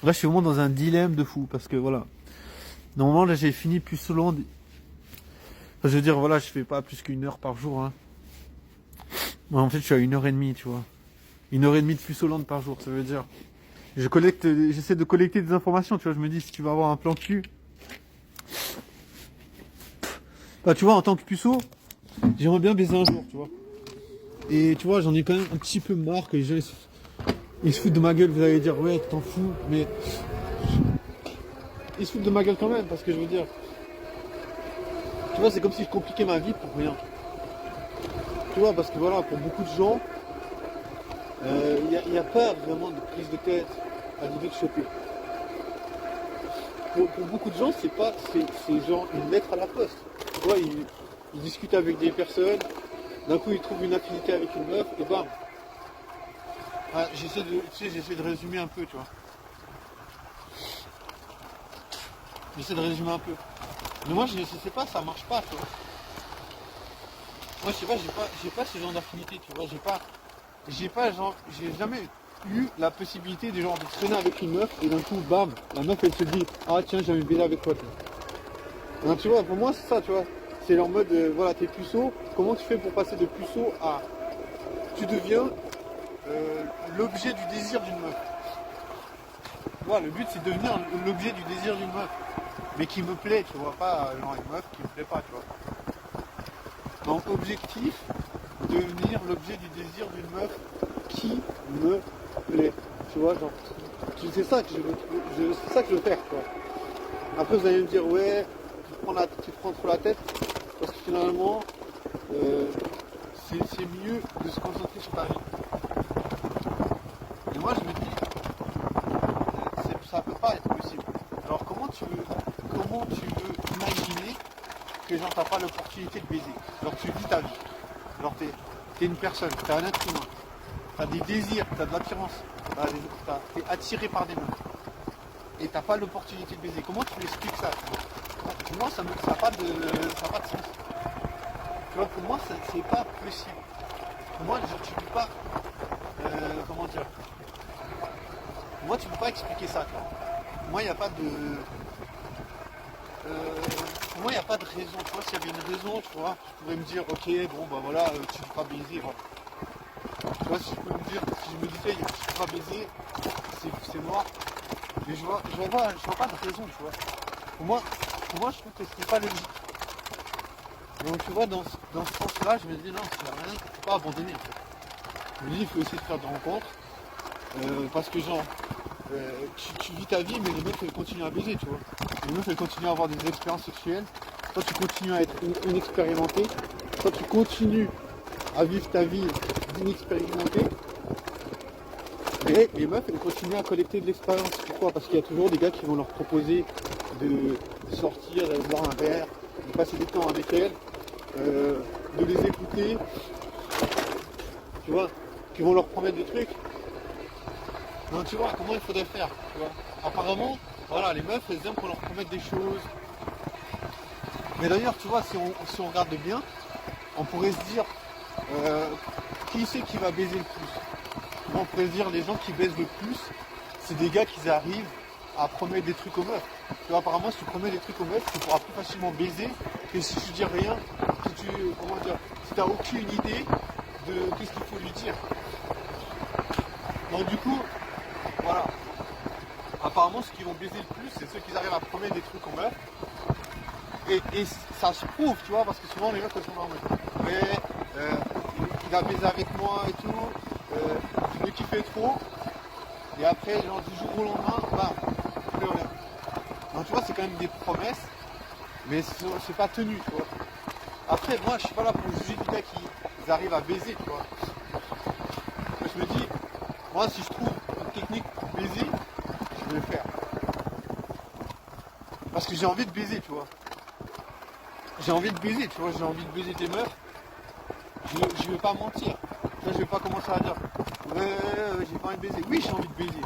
Là, je suis vraiment dans un dilemme de fou parce que voilà. Normalement, là, j'ai fini plus souvent. Enfin, je veux dire, voilà, je fais pas plus qu'une heure par jour. Hein. Moi, en fait, je suis à 1h30, tu vois. 1h30 de plus Hollande par jour, ça veut dire. J'essaie de collecter des informations, tu vois. Je me dis, si tu vas avoir un plan cul. Bah, tu vois, en tant que puceau, j'aimerais bien baiser un jour, tu vois. Et tu vois, j'en ai quand même un petit peu marre que les gens ils se foutent de ma gueule. Vous allez dire, ouais, t'en fous, mais ils se foutent de ma gueule quand même, parce que je veux dire, tu vois, c'est comme si je compliquais ma vie pour rien. Tu vois, parce que voilà, pour beaucoup de gens, il n'y a pas vraiment de prise de tête à l'idée de choper. Pour beaucoup de gens, c'est genre une lettre à la poste. Tu vois, ils discutent avec des personnes, d'un coup ils trouvent une affinité avec une meuf, et bam. Ah, j'essaie de résumer un peu, tu vois. J'essaie de résumer un peu. Mais moi, je sais pas, ça marche pas, tu vois. Moi, je sais pas, j'ai pas ce genre d'affinité, tu vois. J'ai jamais eu la possibilité de genre de traîner avec une meuf et d'un coup, bam, la meuf elle se dit, ah tiens, j'ai envie de baiser avec toi. Donc, tu vois, pour moi, c'est ça, tu vois. C'est leur mode, voilà, t'es puceau. Comment tu fais pour passer de puceau à, tu deviens l'objet du désir d'une meuf. Tu vois, le but c'est de devenir l'objet du désir d'une meuf. Mais qui me plaît, tu vois, pas genre une meuf qui me plaît pas, tu vois. Donc objectif, devenir l'objet du désir d'une meuf qui me plaît. Tu vois, genre, c'est ça que c'est ça que je veux faire, tu vois. Après vous allez me dire, ouais, tu te prends trop la tête, parce que finalement, c'est mieux de se concentrer sur ta vie. Et moi je me dis, ça peut pas être possible. Alors comment tu veux imaginer que genre t'as pas l'opportunité de baiser? Alors tu vis ta vie. Alors t'es une personne, t'es un être humain, t'as des désirs, t'as de l'attirance, t'es attiré par des meufs. Et t'as pas l'opportunité de baiser. Comment tu expliques ça? Pour moi ça n'a pas de sens. Tu vois, pour moi c'est pas possible. Pour moi tu peux pas comment dire? Pour moi tu peux pas expliquer ça, tu vois. Pour moi il n'y a pas de. Pour moi, il n'y a pas de raison. Tu vois, s'il y avait une raison, tu vois, je pourrais me dire, ok, bon, bah voilà, tu ne peux pas baiser. Voilà. Tu vois, si je peux me dire, si je me disais, tu ne peux pas baiser, c'est mort. Mais je vois pas de raison, tu vois. Pour moi, je trouve que ce n'est pas logique. Donc, tu vois, dans ce sens-là, je me dis, non, c'est rien, il ne faut pas abandonner, en fait. Je me dis, il faut essayer de faire des rencontres. Parce que, genre, tu vis ta vie, mais les meufs, elles continuent à baiser, tu vois. Les meufs, elles continuent à avoir des expériences sexuelles. Toi, tu continues à être inexpérimenté. Toi, tu continues à vivre ta vie d'inexpérimenté. Et les meufs, elles continuent à collecter de l'expérience. Pourquoi? Parce qu'il y a toujours des gars qui vont leur proposer de sortir, d'aller boire un verre, de passer du temps avec elles, de les écouter. Tu vois, qui vont leur promettre des trucs. Donc, tu vois, comment il faudrait faire, tu vois. Apparemment, voilà, les meufs, elles aiment qu'on leur promette des choses. Mais d'ailleurs, tu vois, si on regarde bien, on pourrait se dire, qui c'est qui va baiser le plus? On pourrait se dire, les gens qui baisent le plus, c'est des gars qui arrivent à promettre des trucs aux meufs. Tu vois, apparemment, si tu promets des trucs aux meufs, tu pourras plus facilement baiser que si tu dis rien, si tu n'as aucune idée de qu'est-ce qu'il faut lui dire. Donc du coup, voilà. Apparemment, ceux qui vont baiser le plus, c'est ceux qui arrivent à promettre des trucs aux meufs. Et ça se prouve, tu vois, parce que souvent les meufs elles sont en mode, mais il a baisé avec moi et tout, je me kiffais trop, et après, genre du jour au lendemain, bam, plus rien. Donc tu vois, c'est quand même des promesses, mais c'est pas tenu, tu vois. Après, moi, je suis pas là pour juger des gars qui arrivent à baiser, tu vois. Je me dis, moi, si je trouve une technique pour baiser, je vais le faire. Parce que j'ai envie de baiser, tu vois. J'ai envie de baiser, tu vois, j'ai envie de baiser des meufs. Je vais pas mentir. Tu vois, je vais pas commencer à dire, ouais, j'ai pas envie de baiser. Oui, j'ai envie de baiser.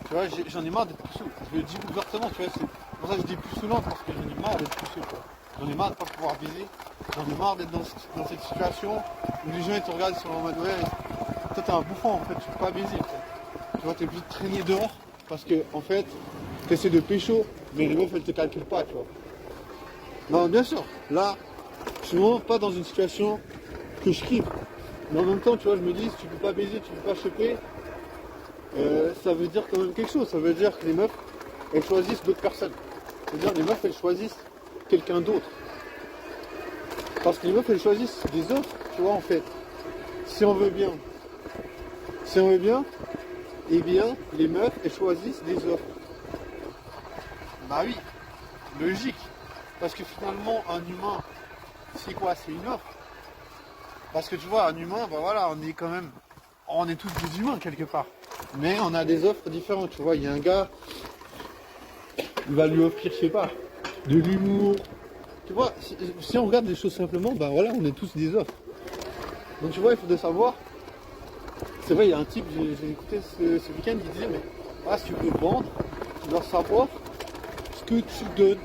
Tu vois, j'en ai marre d'être puceau. Je le dis ouvertement, tu vois, c'est pour ça que je dis puceau parce que j'en ai marre d'être puceau, quoi. J'en ai marre de pas pouvoir baiser. J'en ai marre d'être dans cette situation où les gens ils te regardent sur le mode, ouais, toi t'es un bouffon, en fait, tu peux pas baiser. Tu vois, t'es obligé de traîner dehors parce que en fait, tu essaies de pécho, mais les meufs elles te calculent pas, tu vois. Non, bien sûr, là, je suis vraiment pas dans une situation que je kiffe. Mais en même temps, tu vois, je me dis, si tu peux pas baiser, tu peux pas choper, ça veut dire quand même quelque chose. Ça veut dire que les meufs, elles choisissent d'autres personnes. Ça veut dire que les meufs, elles choisissent quelqu'un d'autre. Parce que les meufs, elles choisissent des offres, tu vois, en fait. Si on veut bien, eh bien, les meufs, elles choisissent des offres. Bah oui, logique. Parce que finalement, un humain, c'est quoi? C'est une offre. Parce que tu vois, un humain, bah voilà, on est tous des humains quelque part. Mais on a des offres différentes, tu vois. Il y a un gars, il va lui offrir, je sais pas, de l'humour. Tu vois, si on regarde les choses simplement, bah voilà, on est tous des offres. Donc tu vois, il faut de savoir. C'est vrai, il y a un type, j'ai écouté ce week-end qui disait, mais ah, si tu veux vendre, tu dois savoir ce que tu donnes.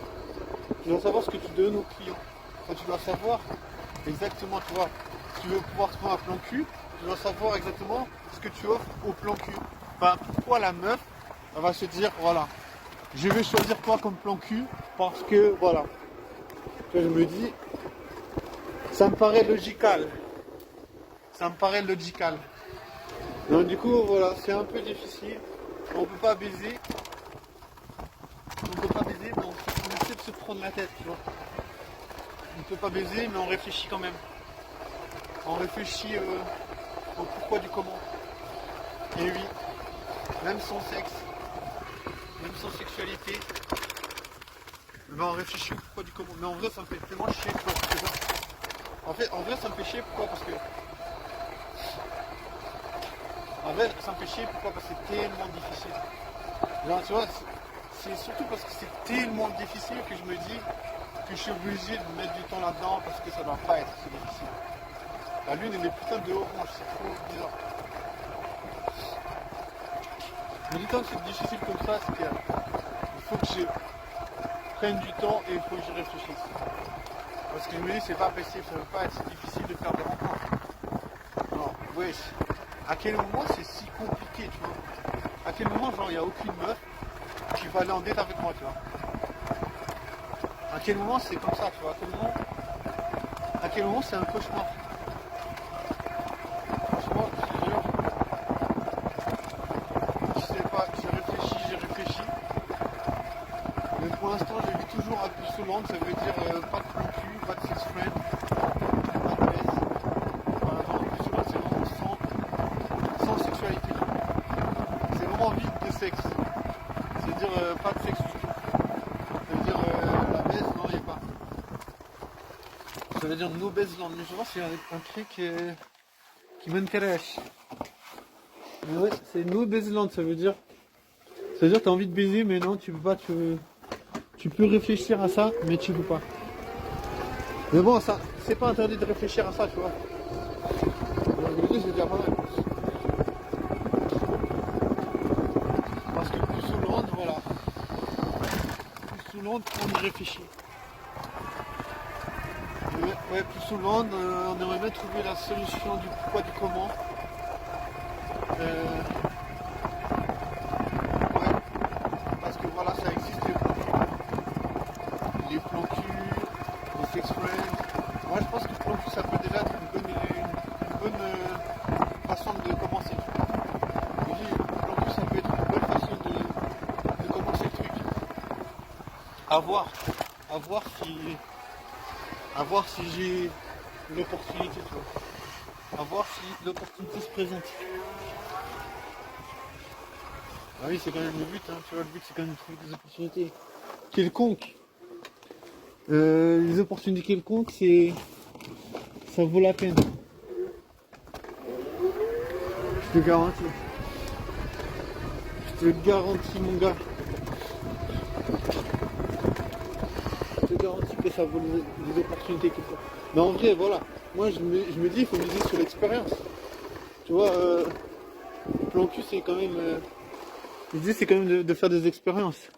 Tu dois savoir ce que tu donnes aux clients. Enfin, tu dois savoir exactement, tu vois, si tu veux pouvoir trouver un plan cul, tu dois savoir exactement ce que tu offres au plan cul. Enfin, pourquoi la meuf, elle va se dire, voilà, je vais choisir toi comme plan cul parce que, voilà. Tu vois, je me dis, ça me paraît logical. Ça me paraît logical. Donc du coup, voilà, c'est un peu difficile. On peut pas baiser. On peut pas baiser, mais on essaie de se prendre la tête, tu vois. On peut pas baiser, mais on réfléchit quand même. On réfléchit au pourquoi du comment. Et oui, même sans sexe, même sans sexualité, ben on réfléchit au pourquoi du comment. Mais en vrai, ça me fait tellement chier, tu vois, parce que ça. En vrai, ça me fait chier, pourquoi? Parce que. En vrai, ça me fait chier, pourquoi? Parce que c'est tellement difficile. Genre, tu vois, c'est surtout parce que c'est tellement difficile que je me dis que je suis obligé de mettre du temps là-dedans parce que ça doit pas être si difficile. La lune, elle est putain de orange, c'est trop bizarre. Je me dis quand c'est difficile comme ça, c'est qu'il faut que je prenne du temps et il faut que j'y réfléchisse. Parce que je me dis, c'est pas possible, ça ne veut pas être si difficile de faire des rencontres. Non, wesh. À quel moment c'est si compliqué, tu vois? À quel moment, genre, il n'y a aucune meuf qui va aller en date avec moi, tu vois? À quel moment c'est comme ça, tu vois? À quel moment c'est un cauchemar? Franchement, je te jure, je sais pas, j'ai réfléchi. Mais pour l'instant, je vis toujours à plus souvent, ça veut dire pas de plan cul, pas de sex friend, pas de baisse. Voilà, genre, plus souvent, c'est vraiment sans sexualité. C'est vraiment vide de sexe. C'est-à-dire pas de sexe du tout. Ça veut dire la baisse, non, il n'y a pas. Ça veut dire no baseland, mais je vois c'est un truc qui m'intéresse. Mais ouais, c'est no baseland, ça veut dire que tu as envie de baiser, mais non, tu peux pas, tu peux réfléchir à ça, mais tu peux pas. Mais bon, ça, c'est pas interdit de réfléchir à ça, tu vois. Donc, c'est déjà pas mal. Parce que plus sous l'onde, voilà. Plus sous l'onde, on y réfléchit. Ouais, plus sous l'onde, on aimerait bien trouver la solution du pourquoi, du comment. Ouais, parce que voilà, ça existe les plans cul, les sex friends. Moi je pense que le plan cul ça peut déjà être une bonne façon de commencer. Je dis, le plan cul ça peut être une bonne façon de commencer le truc. À voir si j'ai l'opportunité, tu vois. À voir si l'opportunité se présente. Ah oui, c'est quand même le but, hein. Tu vois, le but c'est quand même de trouver des opportunités quelconques. Les opportunités quelconques, ça vaut la peine. Je te garantis. Je te garantis, mon gars. Je te garantis que ça vaut les opportunités quelconques. Mais en vrai, voilà. Moi, je me dis, il faut miser sur l'expérience. Tu vois, plan cul, c'est quand même... l'idée, c'est quand même de faire des expériences.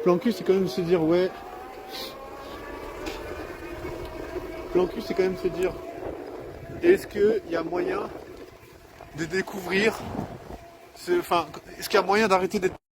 Plan cul, c'est quand même de se dire, ouais... Plan cul, c'est quand même se dire, est-ce qu'il y a moyen de découvrir, enfin, est-ce qu'il y a moyen d'arrêter d'être